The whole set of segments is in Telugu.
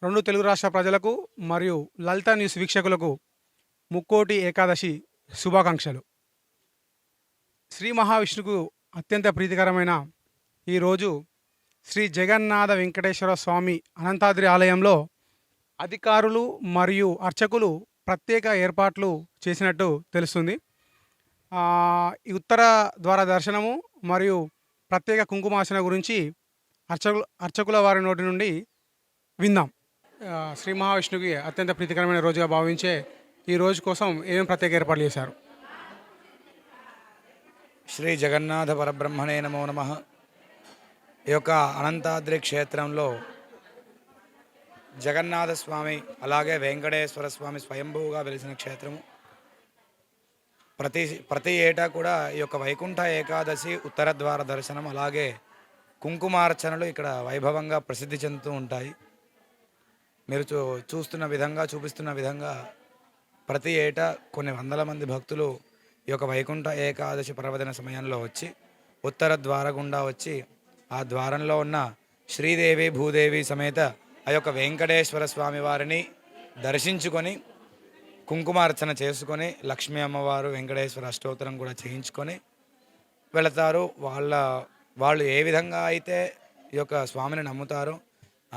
రెండు తెలుగు రాష్ట్ర ప్రజలకు మరియు లలిత న్యూస్ వీక్షకులకు ముక్కోటి ఏకాదశి శుభాకాంక్షలు. శ్రీ మహావిష్ణువుకు అత్యంత ప్రీతికరమైన ఈరోజు శ్రీ జగన్నాథ వెంకటేశ్వర స్వామి అనంతాద్రి ఆలయంలో అధికారులు మరియు అర్చకులు ప్రత్యేక ఏర్పాట్లు చేసినట్టు తెలుస్తుంది. ఈ ఉత్తర ద్వార దర్శనము మరియు ప్రత్యేక కుంకుమార్చన గురించి అర్చకుల వారి నోటి నుండి విందాం. శ్రీ మహావిష్ణువుకి అత్యంత ప్రీతికరమైన రోజుగా భావించే ఈ రోజు కోసం ఏమేమి ప్రత్యేక ఏర్పాట్లు చేశారు? శ్రీ జగన్నాథ పరబ్రహ్మణే నమో నమః. ఈ యొక్క అనంతాద్రి క్షేత్రంలో జగన్నాథ స్వామి అలాగే వెంకటేశ్వర స్వామి స్వయంభూగా వెలిసిన క్షేత్రము. ప్రతి ఏటా కూడా ఈ యొక్క వైకుంఠ ఏకాదశి ఉత్తర ద్వార దర్శనం అలాగే కుంకుమార్చనలు ఇక్కడ వైభవంగా ప్రసిద్ధి చెందుతూ ఉంటాయి. మీరు చూస్తున్న విధంగా చూపిస్తున్న విధంగా ప్రతి ఏటా కొన్ని వందల మంది భక్తులు ఈ యొక్క వైకుంఠ ఏకాదశి పర్వదిన సమయంలో వచ్చి ఉత్తర ద్వార గుండా వచ్చి ఆ ద్వారంలో ఉన్న శ్రీదేవి భూదేవి సమేత ఆ యొక్క వెంకటేశ్వర స్వామి వారిని దర్శించుకొని కుంకుమార్చన చేసుకొని లక్ష్మీ అమ్మవారు వెంకటేశ్వర అష్టోత్తరం కూడా చేయించుకొని వెళతారు. వాళ్ళు ఏ విధంగా అయితే ఈ యొక్క స్వామిని నమ్ముతారో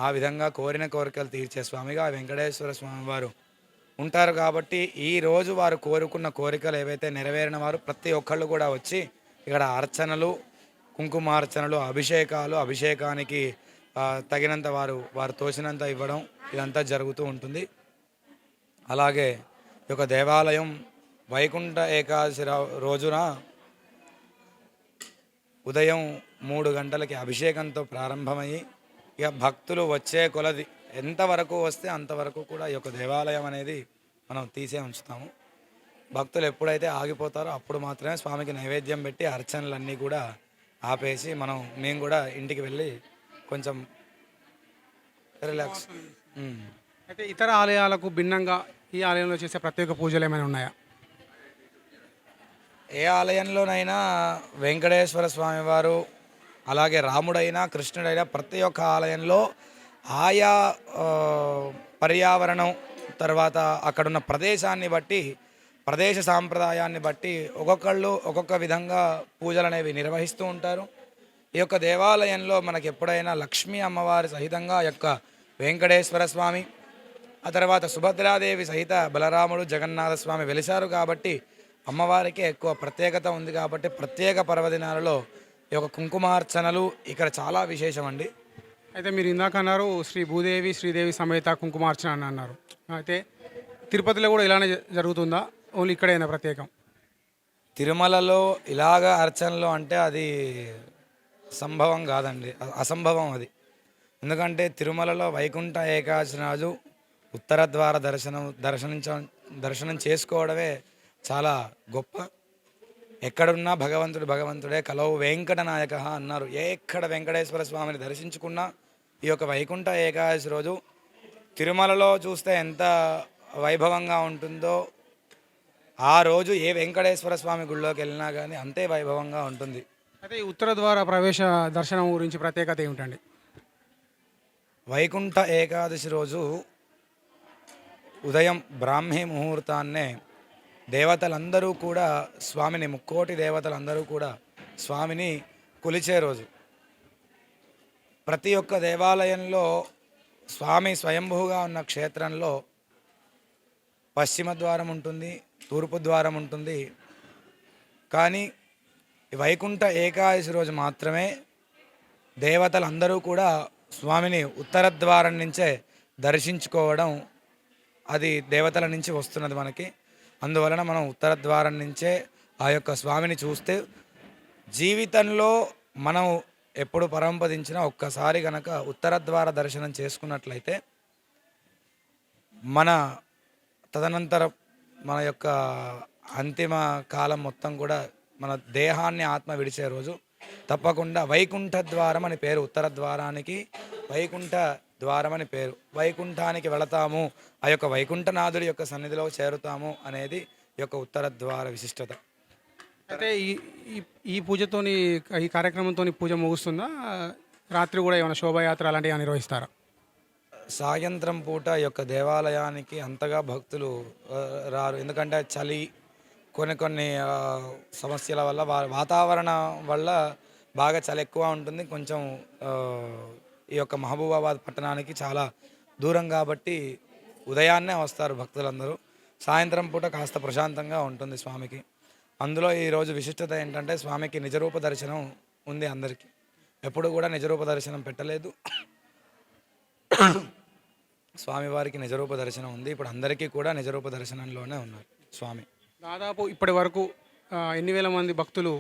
ఆ విధంగా కోరిన కోరికలు తీర్చే స్వామిగా వెంకటేశ్వర స్వామి వారు ఉంటారు. కాబట్టి ఈరోజు వారు కోరుకున్న కోరికలు ఏవైతే నెరవేరిన వారు ప్రతి ఒక్కళ్ళు కూడా వచ్చి ఇక్కడ అర్చనలు, కుంకుమార్చనలు, అభిషేకానికి తగినంత వారు తోచినంత ఇవ్వడం ఇదంతా జరుగుతూ ఉంటుంది. అలాగే ఈ యొక్క దేవాలయం వైకుంఠ ఏకాదశి రోజున ఉదయం 3 గంటలకి అభిషేకంతో ప్రారంభమయ్యి ఇక భక్తులు వచ్చే కొలది ఎంతవరకు వస్తే అంతవరకు కూడా ఈ యొక్క దేవాలయం అనేది మనం తీసే ఉంచుతాము. భక్తులు ఎప్పుడైతే ఆగిపోతారో అప్పుడు మాత్రమే స్వామికి నైవేద్యం పెట్టి అర్చనలన్నీ కూడా ఆపేసి మేము కూడా ఇంటికి వెళ్ళి కొంచెం రిలాక్స్. అయితే ఇతర ఆలయాలకు భిన్నంగా ఈ ఆలయంలో చేసే ప్రత్యేక పూజలు ఏమైనా ఉన్నాయా? ఏ ఆలయంలోనైనా వెంకటేశ్వర స్వామి వారు అలాగే రాముడైనా కృష్ణుడైనా ప్రతి ఒక్క ఆలయంలో ఆయా పర్యావరణం తర్వాత అక్కడున్న ప్రదేశాన్ని బట్టి ప్రదేశ సాంప్రదాయాన్ని బట్టి ఒక్కొక్కళ్ళు ఒక్కొక్క విధంగా పూజలు అనేవి నిర్వహిస్తూ ఉంటారు. ఈ యొక్క దేవాలయంలో మనకి ఎప్పుడైనా లక్ష్మీ అమ్మవారి సహితంగా యొక్క వెంకటేశ్వర స్వామి ఆ తర్వాత సుభద్రాదేవి సహిత బలరాముడు జగన్నాథ స్వామి వెలిశారు. కాబట్టి అమ్మవారికి ఎక్కువ ప్రత్యేకత ఉంది. కాబట్టి ప్రత్యేక పర్వదినాలలో ఈ యొక్క కుంకుమార్చనలు ఇక్కడ చాలా విశేషం అండి. అయితే మీరు ఇందాక అన్నారు శ్రీ భూదేవి శ్రీదేవి సమేత కుంకుమార్చన అని అన్నారు. అయితే తిరుపతిలో కూడా ఇలానే జరుగుతుందా? ఓన్లీ ఇక్కడైనా ప్రత్యేకం? తిరుమలలో ఇలాగ అర్చనలు అంటే అది సంభవం కాదండి, అసంభవం అది. ఎందుకంటే తిరుమలలో వైకుంఠ ఏకాదశి రోజు ఉత్తర ద్వార దర్శనం చేసుకోవడమే చాలా గొప్ప. ఎక్కడున్నా భగవంతుడే కలవు వెంకట నాయక అన్నారు. ఎక్కడ వెంకటేశ్వర స్వామిని దర్శించుకున్నా ఈ యొక్క వైకుంఠ ఏకాదశి రోజు తిరుమలలో చూస్తే ఎంత వైభవంగా ఉంటుందో ఆ రోజు ఏ వెంకటేశ్వర స్వామి గుళ్ళోకి వెళ్ళినా కానీ అంతే వైభవంగా ఉంటుంది. అయితే ఈ ఉత్తర ద్వార ప్రవేశ దర్శనం గురించి ప్రత్యేకత ఏమిటండి? వైకుంఠ ఏకాదశి రోజు ఉదయం బ్రాహ్మీ ముహూర్తాన్నే దేవతలందరూ కూడా స్వామిని ముక్కోటి దేవతలందరూ కూడా స్వామిని కొలిచే రోజు. ప్రతి ఒక్క దేవాలయంలో స్వామి స్వయంభూగా ఉన్న క్షేత్రంలో పశ్చిమ ద్వారం ఉంటుంది, తూర్పు ద్వారం ఉంటుంది. కానీ వైకుంఠ ఏకాదశి రోజు మాత్రమే దేవతలందరూ కూడా స్వామిని ఉత్తర ద్వారం నుంచే దర్శించుకోవడం అది దేవతల నుంచి వస్తున్నది మనకి. అందువలన మనం ఉత్తర ద్వారం నుంచే ఆ యొక్క స్వామిని చూస్తే జీవితంలో మనం ఎప్పుడు పరంపదించినా ఒక్కసారి కనుక ఉత్తర ద్వార దర్శనం చేసుకున్నట్లయితే తదనంతరం మన యొక్క అంతిమ కాలం మొత్తం కూడా మన దేహాన్ని ఆత్మ విడిచే రోజు తప్పకుండా వైకుంఠ ద్వారం అని పేరు. ఉత్తర ద్వారానికి వైకుంఠ ద్వారం అని పేరు. వైకుంఠానికి వెళతాము, ఆ యొక్క వైకుంఠనాథుడి యొక్క సన్నిధిలో చేరుతాము అనేది ఈ యొక్క ఉత్తర ద్వార విశిష్టత. అయితే ఈ పూజతోని ఈ కార్యక్రమంతో పూజ ముగుస్తుందా? రాత్రి కూడా ఏమైనా శోభాయాత్ర అలాంటివి నిర్వహిస్తారా? సాయంత్రం పూట ఈ యొక్క దేవాలయానికి అంతగా భక్తులు రారు. ఎందుకంటే చలి, కొన్ని సమస్యల వల్ల వాతావరణం వల్ల బాగా చలి ఎక్కువ ఉంటుంది. కొంచెం ఈ యొక్క మహబూబాబాద్ పట్టణానికి చాలా దూరం కాబట్టి ఉదయాన్నే వస్తారు భక్తులందరూ. సాయంత్రం పూట కాస్త ప్రశాంతంగా ఉంటుంది స్వామికి. అందులో ఈరోజు విశిష్టత ఏంటంటే స్వామికి నిజరూప దర్శనం ఉంది అందరికీ. ఎప్పుడు కూడా నిజరూప దర్శనం పెట్టలేదు. స్వామివారికి నిజరూప దర్శనం ఉంది. ఇప్పుడు అందరికీ కూడా నిజరూప దర్శనంలోనే ఉన్నారు స్వామి. దాదాపు ఇప్పటి వరకు ఎన్ని వేల మంది భక్తులు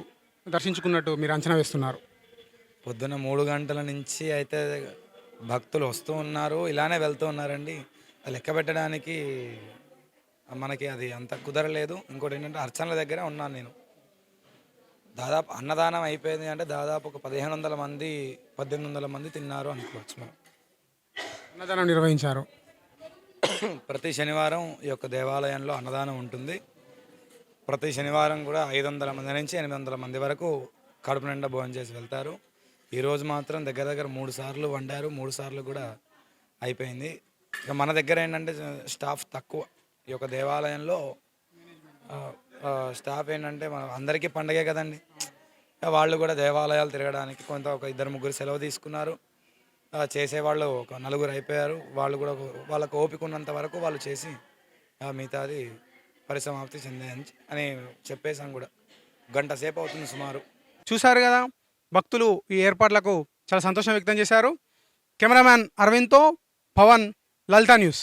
దర్శించుకున్నట్టు మీరు అంచనా వేస్తున్నారు? పొద్దున్న 3 గంటల నుంచి అయితే భక్తులు వస్తూ ఉన్నారు, ఇలానే వెళ్తూ ఉన్నారండి. లెక్క పెట్టడానికి మనకి అది అంత కుదరలేదు. ఇంకోటి ఏంటంటే అర్చనల దగ్గర ఉన్నాను నేను. దాదాపు అన్నదానం అయిపోయింది అంటే దాదాపు ఒక 1500 మంది 1800 మంది తిన్నారు అనుకోవచ్చు మనం. అన్నదానం నిర్వహించారు. ప్రతి శనివారం ఈ యొక్క దేవాలయంలో అన్నదానం ఉంటుంది. ప్రతి శనివారం కూడా 500 మంది నుంచి 800 మంది వరకు కడుపు నిండా భోజనం చేసి వెళ్తారు. ఈరోజు మాత్రం దగ్గర దగ్గర 3 సార్లు వండారు, 3 సార్లు కూడా అయిపోయింది. ఇక మన దగ్గర ఏంటంటే స్టాఫ్ తక్కువ. ఈ యొక్క దేవాలయంలో స్టాఫ్ ఏంటంటే మన అందరికీ పండగే కదండి. వాళ్ళు కూడా దేవాలయాలు తిరగడానికి కొంత ఒక 2-3 సెలవు తీసుకున్నారు. చేసేవాళ్ళు ఒక 4 అయిపోయారు. వాళ్ళు కూడా వాళ్ళకు ఓపిక ఉన్నంత వరకు వాళ్ళు చేసి మిగతాది పరిసమాప్తి అని చెప్పేసాం కూడా. గంట సేపు అవుతుంది సుమారు. చూశారు కదా, భక్తులు ఈ ఏర్పాట్లకు చాలా సంతోషం వ్యక్తం చేశారు. కెమెరామ్యాన్ అరవింద్తో పవన్, లలితా న్యూస్.